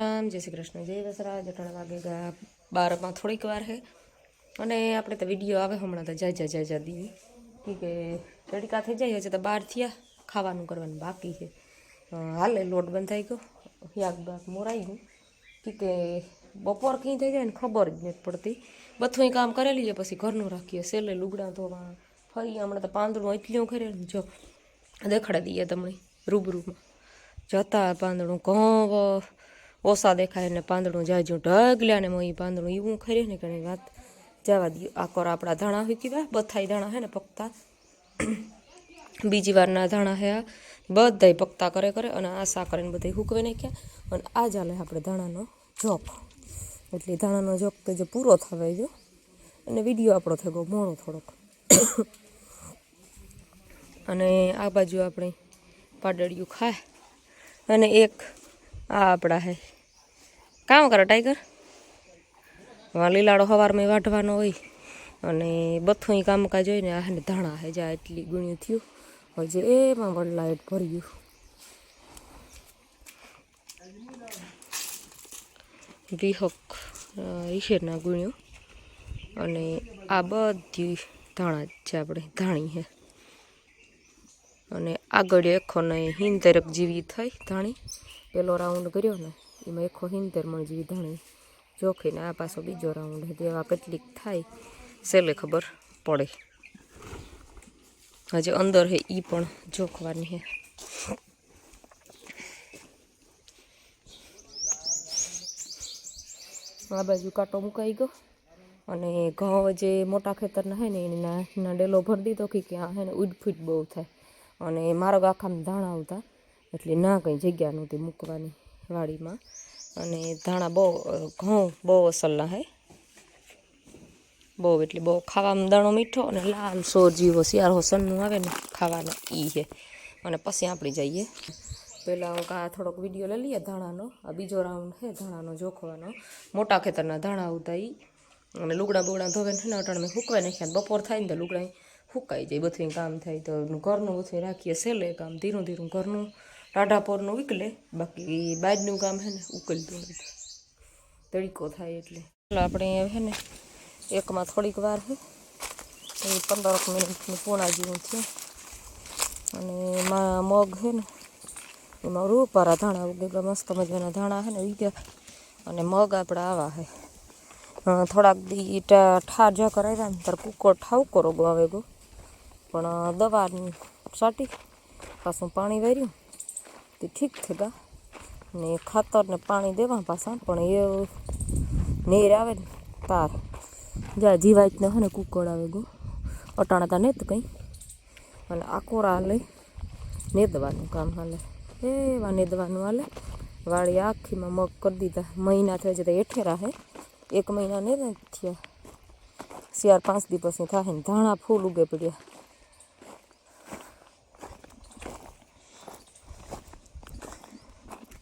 રામ જય શ્રી કૃષ્ણ જય દસરા જટાણા વાગે ગયા 12 થોડીક વાર છે અને આપણે તો વિડીયો આવે હમણાં તો જાય દીવી કે તડકા થઈ જાય છે તો 12 થયા ખાવાનું કરવાનું બાકી છે હાલે લોટ બંધાઈ ગયો યાક બાક મોરાઈ ગયું કે બપોર કઈ થઈ જાય ને ખબર જ નથી પડતી બધું કામ કરેલી છે પછી ઘરનું રાખીએ સેલે લુગડા ધોવા ફરી હમણાં તો પાંદડું એટલું ખરેલું જો દેખાડી દઈએ તમને રૂબરૂમાં જતા પાંદડું ઘઉં ઓછા દેખાય ને પાંદડું જાજુ ઢગલ્યા ને એ પાંદડું એવું ખરે ને ઘણી વાત જવા દઉં આ કોર આપણા ધાણા હોય કેવા બથાઈ ધાણા હે ને પકતા બીજી વારના ધાણા હે બધાય પકતા કરે અને આશા કરીને બધા હુકવે નાખ્યા અને આ ચાલે આપણે ધાણાનો જોક એટલે ધાણાનો જોક તો જે પૂરો થવાય જો અને વિડીયો આપણો થઈ ગયો મોડો થોડોક અને આ બાજુ આપણે પાડળિયું ખાય અને એક આ આપણા હે કામ કરે ટાઈગર લીલાડો સવારમાં વાઢવાનો હોય અને બધું કામકાજ હોય ને આ ને ધાણા હે જા એટલી ગુણ્યું થયું હજી એમાં પણ લાઈટ ભર્યું વિહક ઈશેરના ગુણ્યું અને આ બધી ધાણા છે આપણે ધાણી હે અને આગળ એકો ને 70 જેવી થઈ ધાણી પેલો રાઉન્ડ કર્યો ને એમાં એકો 70 મણ જેવી ધાણી જોખીને આ પાછો બીજો રાઉન્ડ હે તેવા કેટલીક થાય સેલે ખબર પડે હજી અંદર હે ઈ પણ જોખવાની હે આ બાજુ કાંટો મુકાઈ ગયો અને ઘઉં જે મોટા ખેતરના હે ને એના ડેલો ભરી દીધો કે આ હે ને ઉડફૂટ બહુ થાય અને મારા આખામાં ધાણા આવતા એટલે ના કંઈ જગ્યા નહોતી મૂકવાની વાડીમાં અને ધાણા બહુ ઘઉં બહુ અસલના હે બહુ એટલે બહુ ખાવામાં દાણો મીઠો અને લાલ સોર જેવો શિયાળો સનનું આવે ને ખાવાના ઈ છે અને પછી આપણે જઈએ પહેલાં આ થોડોક વિડીયો લઈ લઈએ ધાણાનો આ બીજો રાઉન્ડ છે ધાણાનો જોખવાનો મોટા ખેતરના ધાણા આવતા ઈ અને લુગડા બુગડા ધોવે ને અટાણે સૂકવાઈ નાખ્યા બપોર થાય ને તો લુગડા સુકાઈ જાય બધું કામ થાય તો ઘરનું બધું રાખીએ સેલે કામ ધીરું ધીરું ઘરનું ટાઢાપોરનું ઉકલે બાકી બાજનું કામ છે ને ઉકલતું નથી તડીકો થાય એટલે આપણે છે ને એકમાં થોડીક વાર છે 15 મિનિટની પોણા જેવું થયું અને એમાં મગ છે ને એમાં રૂપારા ધાણા ઉગેલા મસ્ત મજાના ધાણા છે ને ઉગ્યા અને મગ આપણા આવા છે થોડાક દી ઠાર જા કરાવ્યા ને તાર કુકર ઠાવકો રોગો આવે ગો પણ દવાની સાટી પાછું પાણી વાર્યું તે ઠીક થયા ને ખાતર ને પાણી દેવા પાછા પણ એ નેર આવે ને તાર જા જીવાતને હે ને કુકડ આવે ગો અટાણા ને તો કંઈ અને આકોરા હાલે નેદવાનું કામ હાલે એવા નેદવાનું હાલે વાળી આખીમાં મગ કરી દીધા મહિના થઈ જતા એઠેરા હે 1 મહિના ને થયા 4-5 દી પછી થાય ને ધાણા ફૂલ ઉગે પડ્યા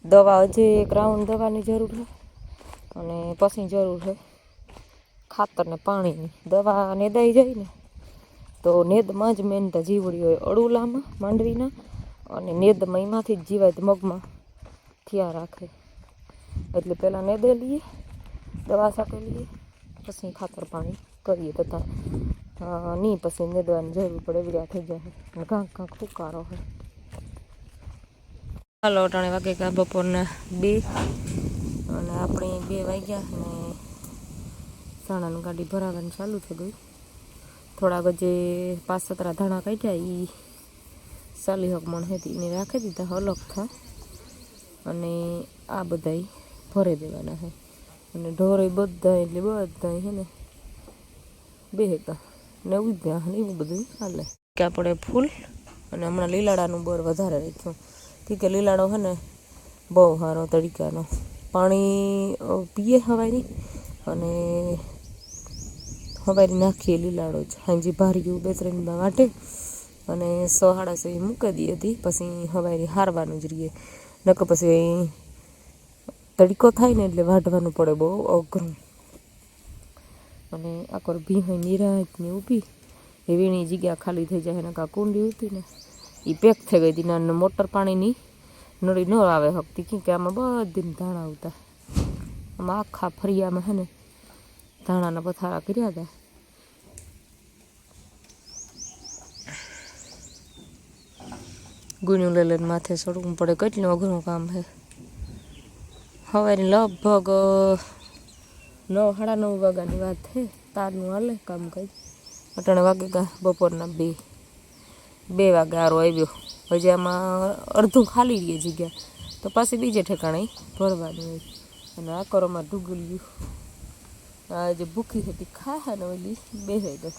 દવા હજી એક રાઉન્ડ દવાની જરૂર છે અને પછી જરૂર છે ખાતર ને પાણીની દવા નેદાઈ જાય ને તો નેદમાં જ મેન તો જીવડી હોય અડુલામાં માંડવીના અને નેદમાં એમાંથી જ જીવાય મગમાં થયા રાખે એટલે પહેલાં નેદે લઈએ દવા સાકે લઈએ પછી ખાતર પાણી કરીએ તથા નહીં પછી નેદવાની જરૂર પડે એવી થઈ જાય ઘાંક ફૂકારો હોય હાલો અટાણે વાગે ગયા બપોરના 2 અને આપણે 2 વાગ્યા અને ધાણાની ગાડી ભરાવાની ચાલુ થઈ ગઈ થોડાક જે 5-7 ધાણા કાઢ્યા એ 40 મણ હતી એને રાખી દીધા અલગ થા અને આ બધાય ભરી દેવાના છે અને ઢોરે બધા એટલે બધા છે ને બેહતા ને ઉભ્યા ને એવું બધું હાલે કે આપણે ફૂલ અને હમણાં લીલાડાનું બોર વધારે રાખ્યું કે લીલાડો છે ને બહુ સારો તડીકાનો પાણી પીએ હવારી અને હવારી નાખીએ લીલાડો જ હાંજી ભાર્યું 2-3 વાટે અને 6-6:30 મૂકી દઈએ હતી પછી હવારી હારવાનું જ રહીએ નકર પછી તડીકો થાય ને એટલે વાઢવાનું પડે બહુ અઘરું અને આખર ભી હોય નિરાતની ઊભી એવીની જગ્યા ખાલી થઈ જાય ને કુંડી હતી ને એ પેક થઈ ગઈ હતી ને મોટર પાણીની નળી ન આવે હકતી કે આમાં બધી ધાણા આવતા આમાં આખા ફરિયામાં હે ને ધાણાના પથારા કર્યા હતા. ગુણ્યું લઈ લઈને માથે ચડવું પડે, કેટલું અઘરું કામ છે. હવે લગભગ 9:30 વાગ્યાની વાત છે. તારનું હાલે કામ કઈ અટાણે વાગે કા બપોરના 2 વાગે આરો આવ્યો. હજી આમાં અડધું ખાલી રહીએ જગ્યા, તો પાછી બીજે ઠેકાણે ભરવાનું હોય. અને આ કરોમાં ઢુગલ્યું આ જે ભૂખી હતી ખા ને ઓલી બેસે ગઈ.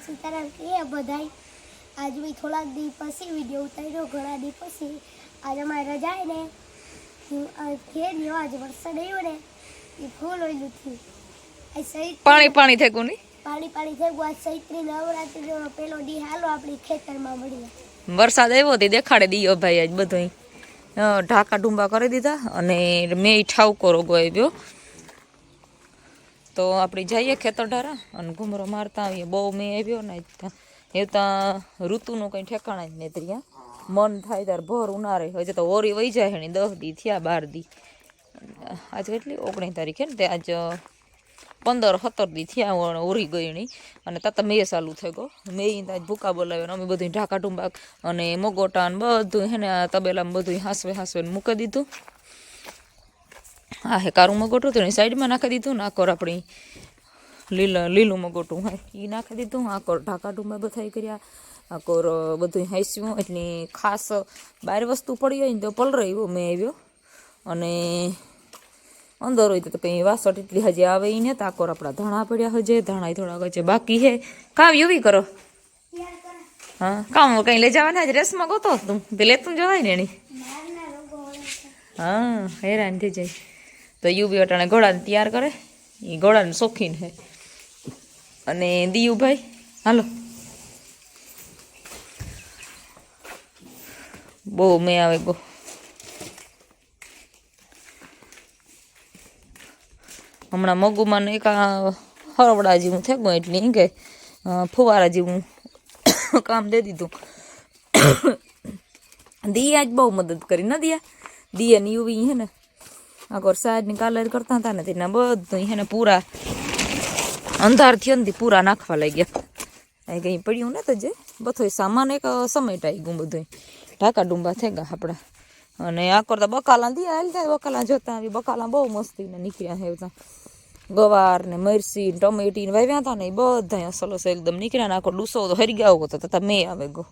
સીતારામ કે બધાય આજ બી થોડાક દી પછી વિડીયો ઉતાર્યો, ઘણા દી પછી. આજે અમારે રજા ને ખેડ્યો, આજે વરસાદ આવ્યો ને એ ફૂલ ઓયલું થયું. પાણી થઈ ગયું નહીં, પાણી થઈ ગયું. આજ ચૈત્રી નવરાત્રીનો પેલો દી હાલો આપણી ખેતરમાં મળીએ. વરસાદ આવ્યો તે દેખાડે દીયો ભાઈ આજ બધું ઢાકા ડુંબા કરી દીધા. અને મેં ઠાવકો રોગો આવ્યો, તો આપણે જઈએ ખેતર ઢારા અને ઘૂમરો મારતા આવીએ. બહુ મેં આવ્યો ને એ ત્યાં ઋતુનું કંઈ ઠેકાણા જ નહીં. ત્યાં મન થાય ત્યારે ભર ઉનાળે. હજી તો ઓરી વહી જાય ને 10 દી થયા, 12 દી. આજ કેટલી 19 તારીખે ને તે આજ 15-17 દી થયા ઓરી ગઈ નહીં. અને તાતા મેં ચાલુ થઈ ગયો. મેં આજ ભૂકા બોલાવ્યો ને અમે બધું ઢાકા ડુંબા અને મગોટા ને બધું હે ને તબેલામાં બધું હાસવે મૂકી દીધું. હા હે કારું મગોટું તો એની સાઈડમાં નાખી દીધું ને આકોર આપણી લીલું મગોટું હા એ નાખી દીધું. આકોર ઢાકા ડુંબા બધા કર્યા, આકોર બધું હાંસ્યું. એટલી ખાસ બહાર વસ્તુ પડી હોય ને તો પલરાયો મેં આવ્યો. અને અંદર હોય તો કંઈ વાસટ એટલી હજી આવે એ ને. આકોર આપણા ધાણા પડ્યા હજે, ધાણા થોડાક હજે બાકી હે. કામ એવી કરો હા કામ કંઈ લઈ જવાના જ રેસમાં ગોતો તું તે લેતું જવાય ને એની. હા હેરાન થઈ જાય. તો યુવી અટાણે ઘોડાને તૈયાર કરે, એ ઘોડાને શોખીન હે. અને દિયુભાઈ હાલો બહુ મેં આવે ગો. હમણાં મગુમાં એક હરવડા જેવું થઈ ગયું એટલે કે ફુવારા જેવું કામ દે દીધું. દિયા જ બહુ મદદ કરી ન દિયા. દિયા ને યુવી હે ને આકોર સાઈડની કાલર કરતા હતા ને તેના બધું હે ને પૂરા અંધાર થયો ને પૂરા નાખવા લાગ્યા. અહીં કંઈ પડ્યું ને તો જે બધું સામાન એક સમેટાઈ ગયું બધું. ઢાકા ડુંબા થઈ ગયા આપણા. અને આકોર તો બકાલા દિયા હાલ થાય. બકાલા જોતા આવી બકાલા બહુ મસ્તીને નીકળ્યા હે. ગવાર ને મરસી ને ટમેટી ને વાવ્યા હતા ને એ બધા અસલ અસલ એકદમ નીકળ્યા. ને આખો ડૂસો તો હરી ગયા હતો તથા મેં આવે ગો.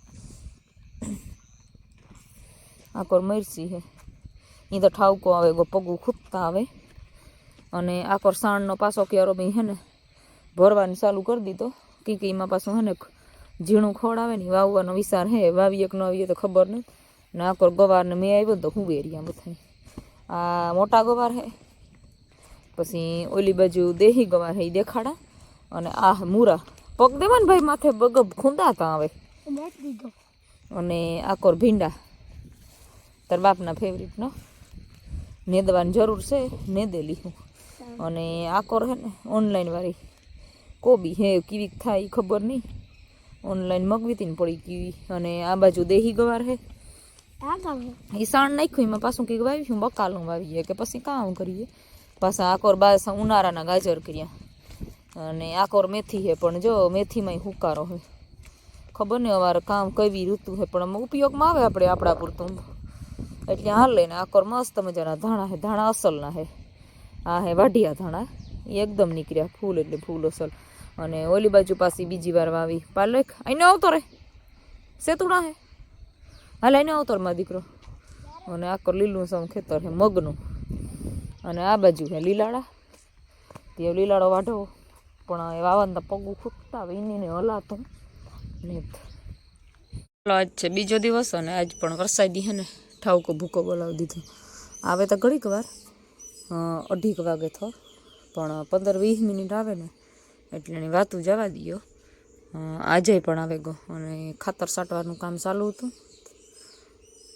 આકોર મરસી હે એ તો ઠાવકો આવે ગો, પગું ખૂટતા આવે. અને આકોર સાણનો પાછો ક્યારો બી હે ને ભરવાની ચાલુ કરી દીધો. કીકીમાં પાછું હે ને ઝીણું ખોળ આવે ને વાવવાનો વિચાર હે. વાવીએ કે ન આવીએ તો ખબર નહીં. ને આકોર ગવારને મેં આવ્યો તો હું વેરિયા બધા. આ મોટા ગવાર હે, પછી ઓલી બાજુ દેહી ગવાર હે એ દેખાડા. અને આ મૂરા પગ દેવા ને ભાઈ માથે બગબ ખૂંદાતા આવે. અને આકોર ભીંડા તાર બાપના ફેવરિટ નો નેદવાની જરૂર છે, નેદેલી હું. અને આકોર હે ને ઓનલાઈન વાળી કોબી હે કેવી થાય ખબર નહીં. ઓનલાઈન મગવી હતી ને પડી કેવી. અને આ બાજુ દેહી ગવાર હે એ સાણ નાખ્યું. એમાં પાછું કંઈક વાવ્યું બકાલું વાવીએ કે પછી કામ કરીએ. પાછા આકોર બાસ ઉનાળાના ગાજર કર્યા. અને આકોર મેથી હે પણ જો મેથીમાં હુકારો હે. ખબર નહીં અમારે કામ કેવી ઋતુ હે પણ ઉપયોગમાં આવે આપણે આપણા પૂરતું એટલે હાલે. ને આકોર મસ્ત મજાના ધાણા હે, ધાણા અસલના હે. આ હે વાઢિયા ધાણા એ એકદમ નીકળ્યા ફૂલ એટલે ફૂલ અસલ. અને ઓલી બાજુ પાછી બીજી વાર વાવી પાલક. અહીં આવતો રે સેતુડા હે હાલ અહીં આવતો રે મારો દીકરો. અને આકોર લીલું સમ ખેતર હે મગનું. અને આ બાજુ હે લીલાડા. તે લીલાડો વાઢો પણ એ વાવવાના પગું ખૂટતા આવે એને હલાતું ને. આજ છે બીજો દિવસ અને આજ પણ વરસાદી હે ને ઠાવકો ભૂકો બોલાવી દીધો. આવે તો ઘડીક વાર 2:30 વાગે થો પણ 15-20 મિનિટ આવે ને એટલે એની વાતું જવા દો. આજે પણ આવે ગો. અને ખાતર છાંટવાનું કામ ચાલુ હતું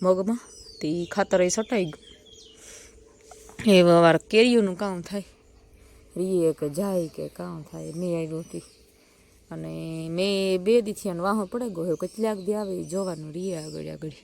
મગમાં તે ખાતર એ છટાઈ ગયું. એ વાર કેરીઓનું કામ થાય રીએ કે જાય કે કામ થાય. મેં આવ્યો હતી અને મેં 2 દી થયા વાહો પડે ગયો કેટલાક દી આવે ઈ જોવાનું રીએ આગળ આગળ